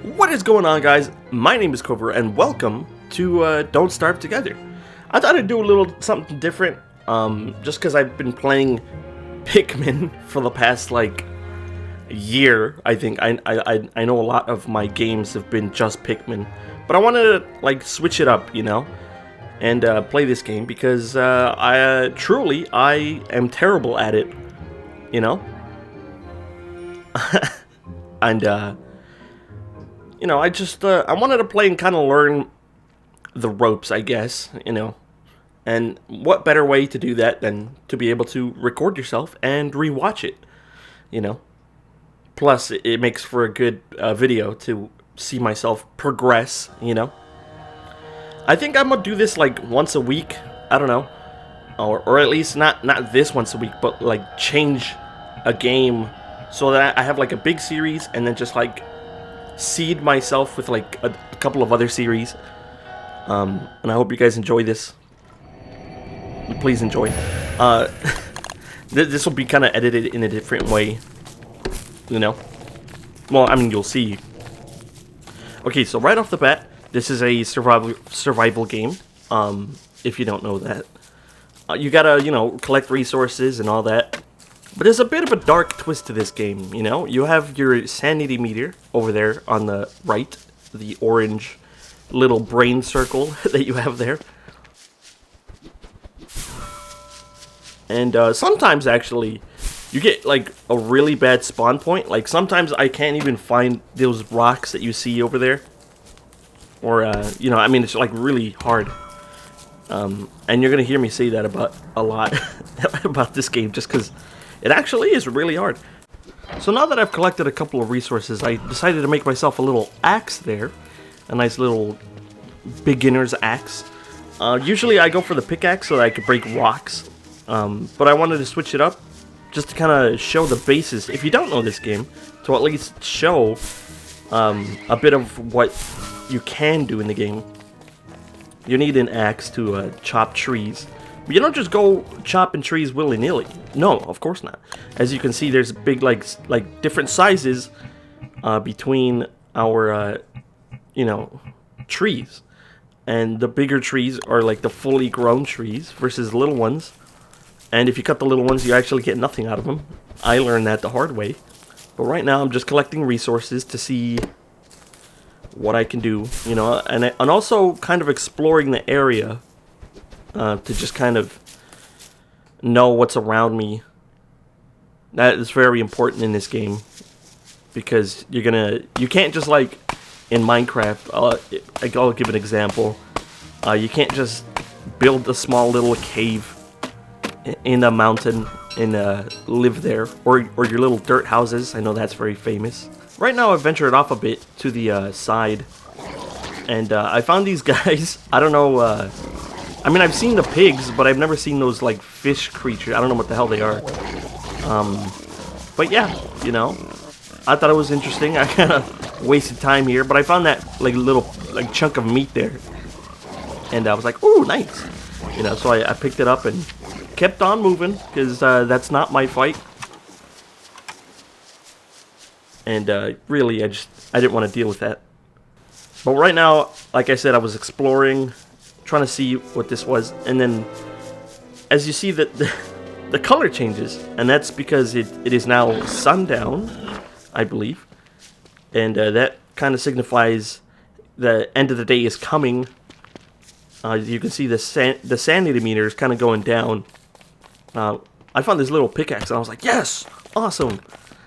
What is going on, guys? My name is Quiver, and welcome to Don't Starve Together. I thought I'd do a little something different, just because I've been playing Pikmin for the past, year. I think I know a lot of my games have been just Pikmin, but I wanted to, switch it up, and play this game, because I am terrible at it, and, I wanted to play and kind of learn the ropes, I guess, And what better way to do that than to be able to record yourself and rewatch it, Plus, it makes for a good video to see myself progress, I think I'm gonna do this once a week. I don't know, or at least not this once a week, but change a game so that I have a big series and then just seed myself with a couple of other series. And I hope you guys enjoy this. Please enjoy. This will be kind of edited in a different way, Well, I mean, you'll see. Okay, so right off the bat, this is a survival game. If you don't know that, you gotta collect resources and all that. But there's a bit of a dark twist to this game, You have your sanity meter over there on the right, the orange little brain circle that you have there. And sometimes, actually, you get, a really bad spawn point. Sometimes I can't even find those rocks that you see over there. Or, I mean, it's, really hard. And you're going to hear me say that about a lot about this game, just because it actually is really hard. So now that I've collected a couple of resources, I decided to make myself a little axe there. A nice little beginner's axe. Usually I go for the pickaxe so that I could break rocks. But I wanted to switch it up just to kind of show the basis, if you don't know this game, to at least show a bit of what you can do in the game. You need an axe to chop trees. But you don't just go chopping trees willy-nilly. No, of course not. As you can see, there's big, different sizes between our, trees. And the bigger trees are, the fully grown trees versus the little ones. And if you cut the little ones, you actually get nothing out of them. I learned that the hard way. But right now, I'm just collecting resources to see what I can do, and also kind of exploring the area to just kind of know what's around me. That is very important in this game, because you can't just in Minecraft, I'll give an example. You can't just build a small little cave in a mountain and live there, or your little dirt houses. I know that's very famous. Right now I've ventured off a bit to the side, and I found these guys. I don't know, I mean, I've seen the pigs, but I've never seen those fish creatures. I don't know what the hell they are. But yeah, I thought it was interesting. I kind of wasted time here, but I found that little chunk of meat there, and I was like, ooh, nice. So I picked it up and kept on moving, because that's not my fight. And really, I didn't want to deal with that. But right now, like I said, I was exploring, trying to see what this was. And then, as you see, the color changes. And that's because it is now sundown, I believe. And that kind of signifies the end of the day is coming. You can see the sanity meter is kind of going down. I found this little pickaxe, and I was like, yes! Awesome!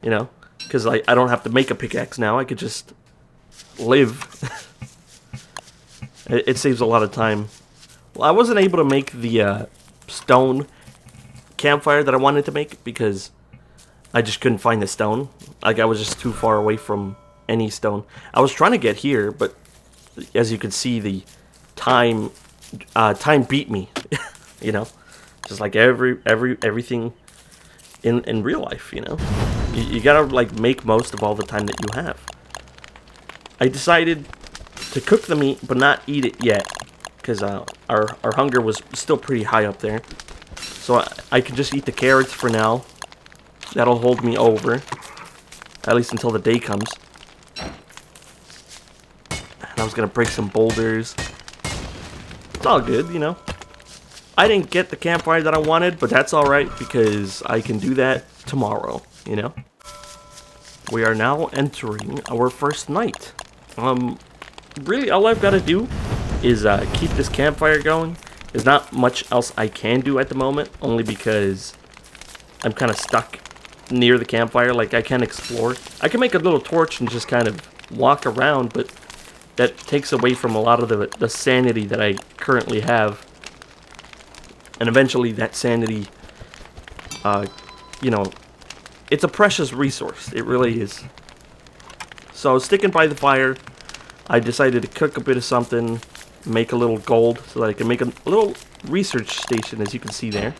Because I don't have to make a pickaxe now. I could just live. It saves a lot of time. Well, I wasn't able to make the stone campfire that I wanted to make, because I just couldn't find the stone. I was just too far away from any stone. I was trying to get here, but as you can see, the time beat me. Just like everything in real life, You gotta make most of all the time that you have. I decided to cook the meat, but not eat it yet, because our hunger was still pretty high up there. So I could just eat the carrots for now. That'll hold me over, at least until the day comes. I was gonna break some boulders. It's all good, you know. I didn't get the campfire that I wanted, but that's alright because I can do that tomorrow, you know. We are now entering our first night. Really all I've got to do is keep this campfire going. There's not much else I can do at the moment, only because I'm kind of stuck near the campfire. Like, I can't explore. I can make a little torch and just kind of walk around, but that takes away from a lot of the sanity that I currently have. And eventually that sanity, you know, it's a precious resource. It really is. So, sticking by the fire, I decided to cook a bit of something, make a little gold, so that I can make a little research station, as you can see there.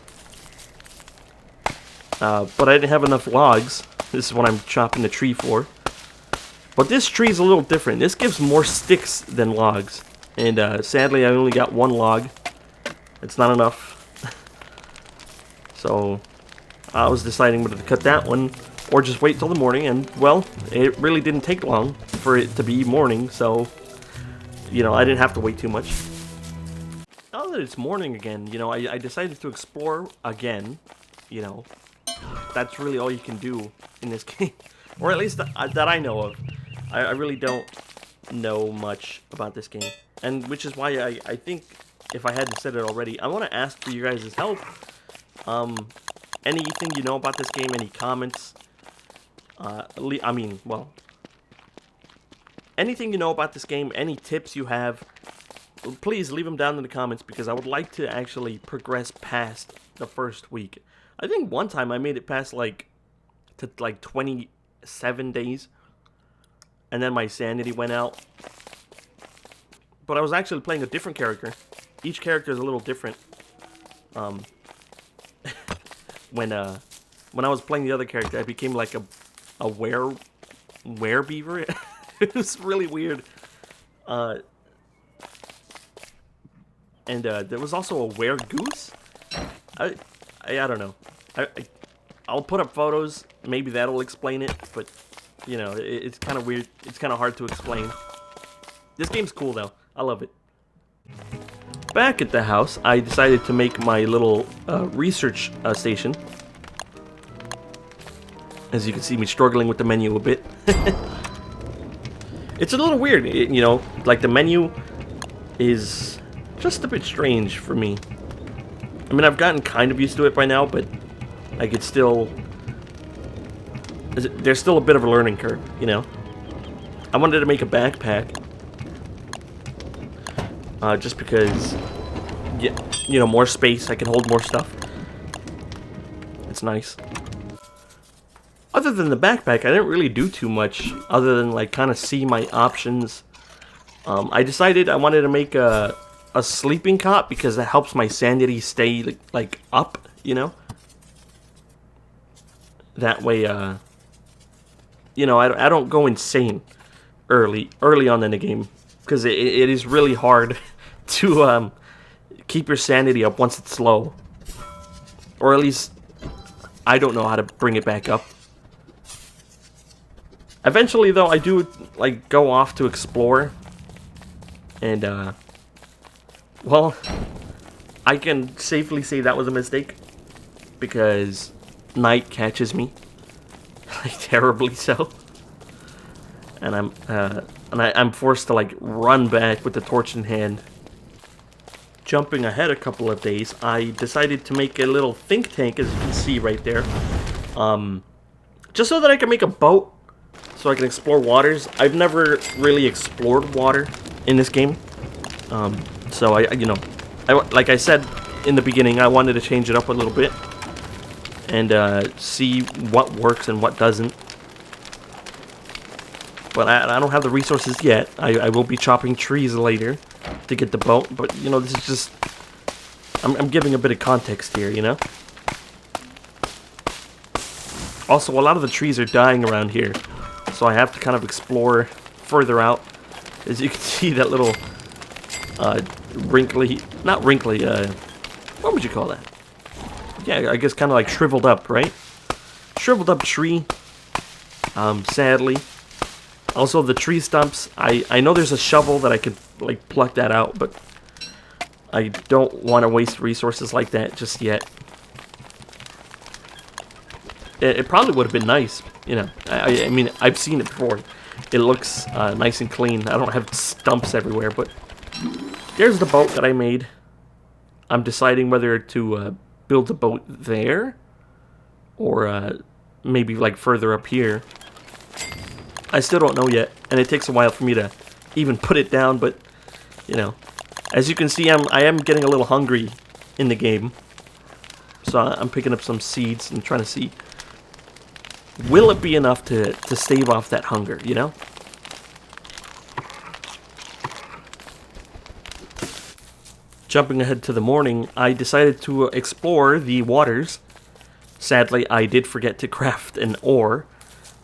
But I didn't have enough logs. This is what I'm chopping the tree for. But this tree is a little different. This gives more sticks than logs. And sadly, I only got one log. It's not enough. So I was deciding whether to cut that one or just wait till the morning. And, well, it really didn't take long for it to be morning. So, you know, I didn't have to wait too much. Now that it's morning again, you know, I decided to explore again. You know, that's really all you can do in this game. Or at least that I know of. I really don't know much about this game. And which is why I think, if I hadn't said it already, I want to ask for you guys' help. Anything you know about this game, any comments? I mean, well, anything you know about this game, any tips you have, please leave them down in the comments, because I would like to actually progress past the first week. I think one time I made it past like 27 days, and then my sanity went out. But I was actually playing a different character. Each character is a little different. When I was playing the other character, I became like a beaver. It was really weird. And there was also a goose. I don't know. I'll put up photos. Maybe that'll explain it. But you know, it's kind of weird. It's kind of hard to explain. This game's cool though. I love it. Back at the house, I decided to make my little research station. As you can see me struggling with the menu a bit. It's a little weird, you know, like the menu is just a bit strange for me. I mean, I've gotten kind of used to it by now, but like it's still, there's still a bit of a learning curve, you know. I wanted to make a backpack. Just because, yeah, you know, more space, I can hold more stuff. It's nice. Other than the backpack, I didn't really do too much, other than, like, kind of see my options. I decided I wanted to make a sleeping cot, because that helps my sanity stay, like up, you know? That way, you know, I don't go insane early on in the game. Because it is really hard to keep your sanity up once it's low. Or at least, I don't know how to bring it back up. Eventually, though, I do, like, go off to explore. And, well, I can safely say that was a mistake. Because night catches me. Like, terribly so. And I'm forced to, like, run back with the torch in hand. Jumping ahead a couple of days, I decided to make a little think tank, as you can see right there. Just so that I can make a boat, so I can explore waters. I've never really explored water in this game. So you know, like I said in the beginning, I wanted to change it up a little bit. And see what works and what doesn't. But I don't have the resources yet. I will be chopping trees later to get the boat. But, you know, this is just... I'm giving a bit of context here, you know? Also, a lot of the trees are dying around here. So I have to kind of explore further out. As you can see, that little... wrinkly... Not wrinkly, what would you call that? Yeah, I guess kind of like shriveled up, right? Shriveled up tree. Sadly. Also, the tree stumps, I know there's a shovel that I could, like, pluck that out, but I don't want to waste resources like that just yet. It probably would have been nice, you know. I mean, I've seen it before. It looks nice and clean. I don't have stumps everywhere, but there's the boat that I made. I'm deciding whether to build a boat there or maybe like further up here. I still don't know yet, and it takes a while for me to even put it down, but you know, as you can see, I am getting a little hungry in the game. So I'm picking up some seeds and trying to see, will it be enough to stave off that hunger, you know? Jumping ahead to the morning, I decided to explore the waters. Sadly, I did forget to craft an oar,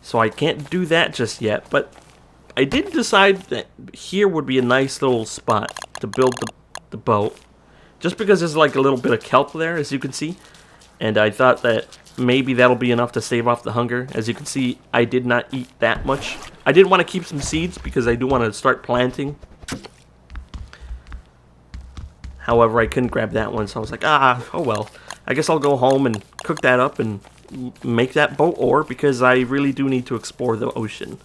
so I can't do that just yet, but I did decide that here would be a nice little spot to build the boat, just because there's like a little bit of kelp there, as you can see, and I thought that maybe that'll be enough to stave off the hunger. As you can see, I did not eat that much. I did want to keep some seeds because I do want to start planting. However, I couldn't grab that one, so I was like, oh well. I guess I'll go home and cook that up and make that boat oar, because I really do need to explore the ocean.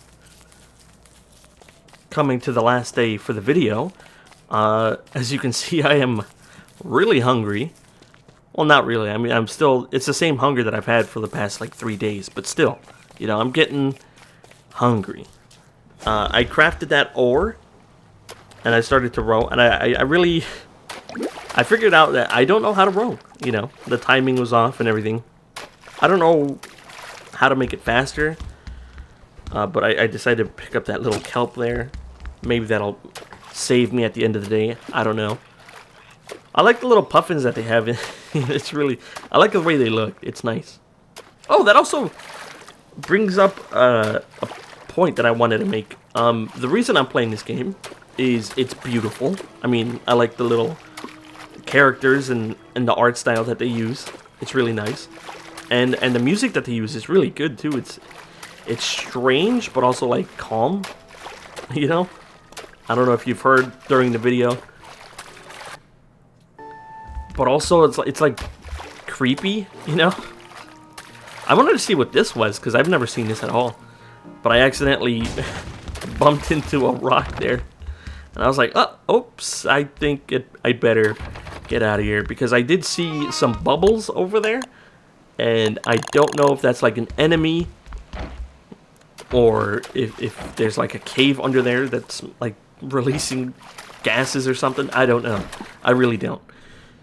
Coming to the last day for the video, as you can see, I am really hungry. Well, not really. I mean, I'm still, it's the same hunger that I've had for the past like 3 days, but still, you know, I'm getting hungry. I crafted that oar, and I started to row, and I figured out that I don't know how to row, you know. The timing was off and everything. I don't know how to make it faster, but I decided to pick up that little kelp there. Maybe that'll save me at the end of the day. I don't know. I like the little puffins that they have. It's really, I like the way they look. It's nice. Oh, that also brings up a point that I wanted to make. The reason I'm playing this game is it's beautiful. I mean, I like the little characters and the art style that they use. It's really nice, and the music that they use is really good too. It's strange but also like calm, you know. I don't know if you've heard during the video, but also it's like creepy, you know. I wanted to see what this was because I've never seen this at all, but I accidentally bumped into a rock there, and I was like, oh, oops, I think I better get out of here, because I did see some bubbles over there, and I don't know if that's like an enemy or if there's like a cave under there that's like releasing gases or something. I don't know. I really don't.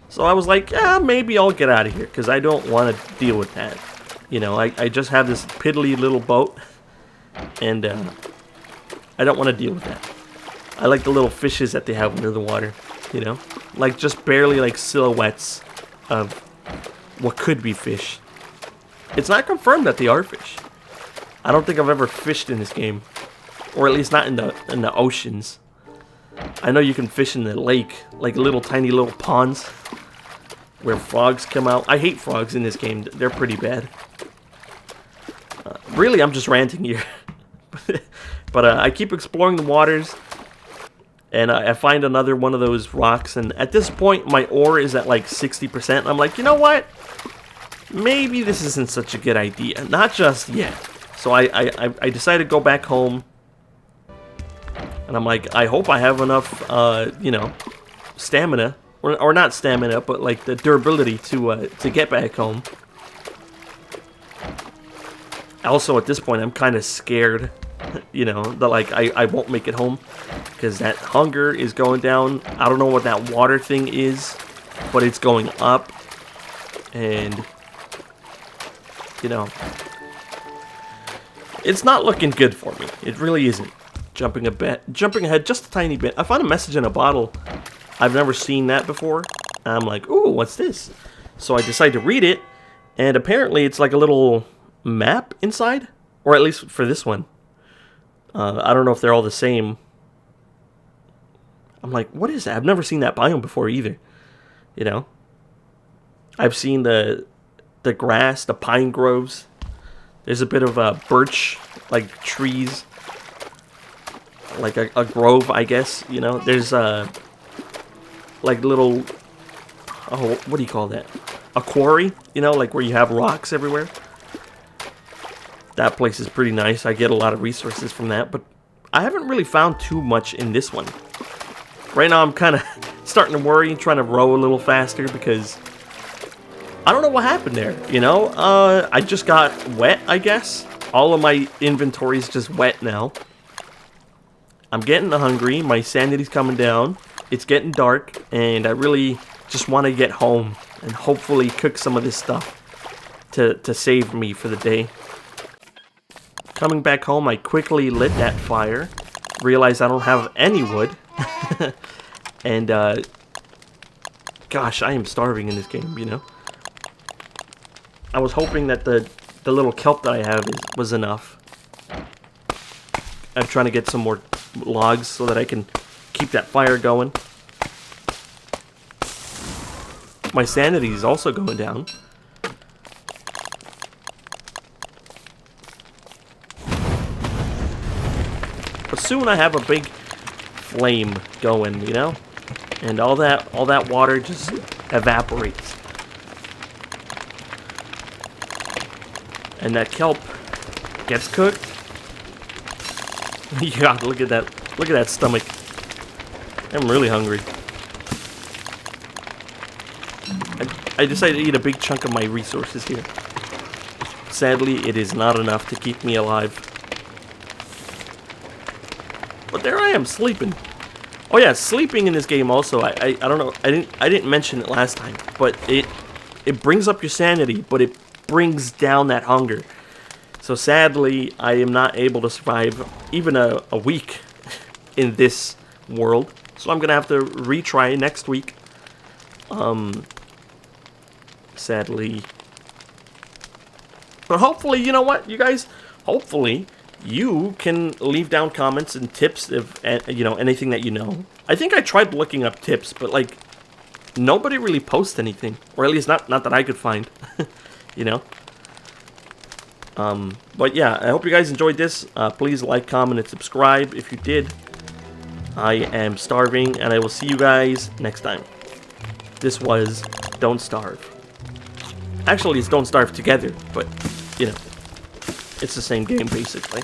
So I was like, yeah, maybe I'll get out of here, because I don't want to deal with that. You know, I just have this piddly little boat, and I don't want to deal with that. I like the little fishes that they have under the water, you know? Like, just barely, like, silhouettes of what could be fish. It's not confirmed that they are fish. I don't think I've ever fished in this game. Or at least not in the oceans. I know you can fish in the lake, like little tiny little ponds where frogs come out. I hate frogs in this game. They're pretty bad. Really, I'm just ranting here. But I keep exploring the waters, and I find another one of those rocks, and at this point my ore is at like 60%. I'm like, you know what? Maybe this isn't such a good idea. Not just yet. So I decided to go back home, and I'm like, I hope I have enough, you know, stamina, or not stamina, but like the durability to get back home. Also, at this point, I'm kind of scared, you know, that like I won't make it home, because that hunger is going down. I don't know what that water thing is, but it's going up, and you know, it's not looking good for me. It really isn't. Jumping ahead just a tiny bit. I found a message in a bottle. I've never seen that before. I'm like, ooh, what's this? So I decide to read it, and apparently it's like a little map inside, or at least for this one. I don't know if they're all the same. I'm like, what is that? I've never seen that biome before either. You know, I've seen the grass, the pine groves. There's a bit of birch, like trees. like a grove, I guess. You know, there's like little, oh, what do you call that? A quarry, you know, like where you have rocks everywhere. That place is pretty nice. I get a lot of resources from that, but I haven't really found too much in this one. Right now I'm kind of starting to worry and trying to row a little faster because I don't know what happened there, you know? I just got wet, I guess. All of my inventory is just wet now. I'm getting hungry. My sanity's coming down. It's getting dark, and I really just want to get home and hopefully cook some of this stuff to save me for the day. Coming back home, I quickly lit that fire. Realized I don't have any wood. And, gosh, I am starving in this game, you know? I was hoping that the little kelp that I have was enough. I'm trying to get some more logs so that I can keep that fire going. My sanity is also going down. But soon I have a big flame going, you know? And all that water just evaporates. And that kelp gets cooked. Yeah, look at that. Look at that stomach. I'm really hungry. I decided to eat a big chunk of my resources here. Sadly, it is not enough to keep me alive. But there I am, sleeping. Oh yeah, sleeping in this game also, I don't know, I didn't mention it last time, but it brings up your sanity, but it brings down that hunger. So sadly, I am not able to survive even a week in this world. So I'm gonna have to retry next week. Sadly. But hopefully, you know what, you guys? Hopefully, you can leave down comments and tips if, you know, anything that you know. I think I tried looking up tips, but, like, nobody really posts anything. Or at least not that I could find, you know? But yeah, I hope you guys enjoyed this. Please like, comment, and subscribe if you did. I am starving, and I will see you guys next time. This was Don't Starve. Actually, it's Don't Starve Together, but, you know, it's the same game, basically.